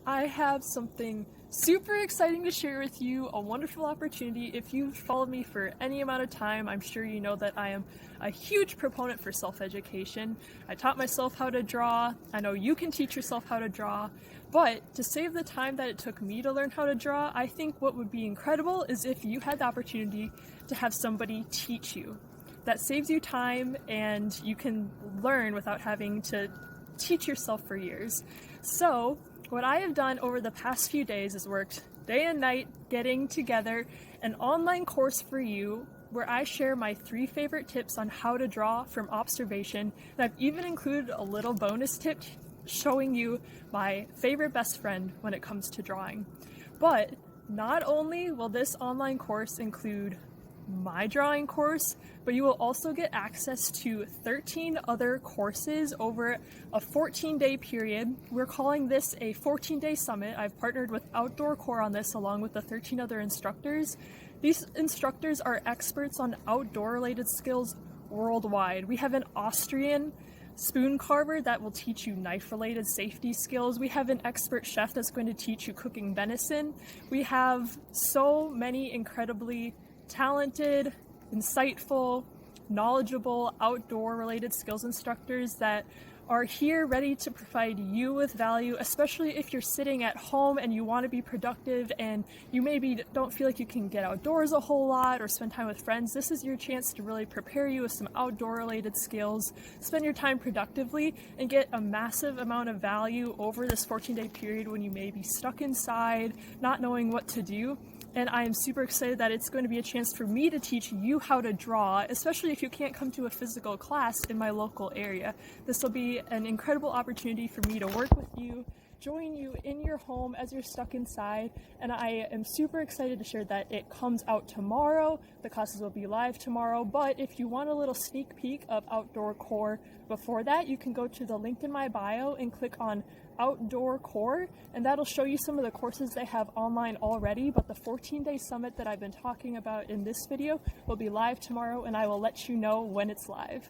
I have something super exciting to share with you, a wonderful opportunity. If you've followed me for any amount of time, I'm sure you know that I am a huge proponent for self-education. I taught myself how to draw. I know you can teach yourself how to draw, but to save the time that it took me to learn how to draw, I think what would be incredible is if you had the opportunity to have somebody teach you. That saves you time and you can learn without having to teach yourself for years. So what I have done over the past few days is worked day and night getting together an online course for you where I share my 3 favorite tips on how to draw from observation, and I've even included a little bonus tip showing you my favorite best friend when it comes to drawing. But not only will this online course include my drawing course, but you will also get access to 13 other courses over a 14-day period. We're calling this a 14-day summit. I've partnered with OutdoorCore on this along with the 13 other instructors. These instructors are experts on outdoor-related skills worldwide. We have an Austrian spoon carver that will teach you knife-related safety skills. We have an expert chef that's going to teach you cooking venison. We have so many incredibly talented, insightful, knowledgeable outdoor-related skills instructors that are here ready to provide you with value, especially if you're sitting at home and you want to be productive and you maybe don't feel like you can get outdoors a whole lot or spend time with friends. This is your chance to really prepare you with some outdoor-related skills, spend your time productively, and get a massive amount of value over this 14-day period when you may be stuck inside, not knowing what to do. And I am super excited that it's going to be a chance for me to teach you how to draw, especially if you can't come to a physical class in my local area. This will be an incredible opportunity for me to work with you, join you in your home as you're stuck inside, and I am super excited to share that it comes out tomorrow. The classes will be live tomorrow, but if you want a little sneak peek of OutdoorCore before that, you can go to the link in my bio and click on OutdoorCore, and that'll show you some of the courses they have online already, but the 14-day summit that I've been talking about in this video will be live tomorrow, and I will let you know when it's live.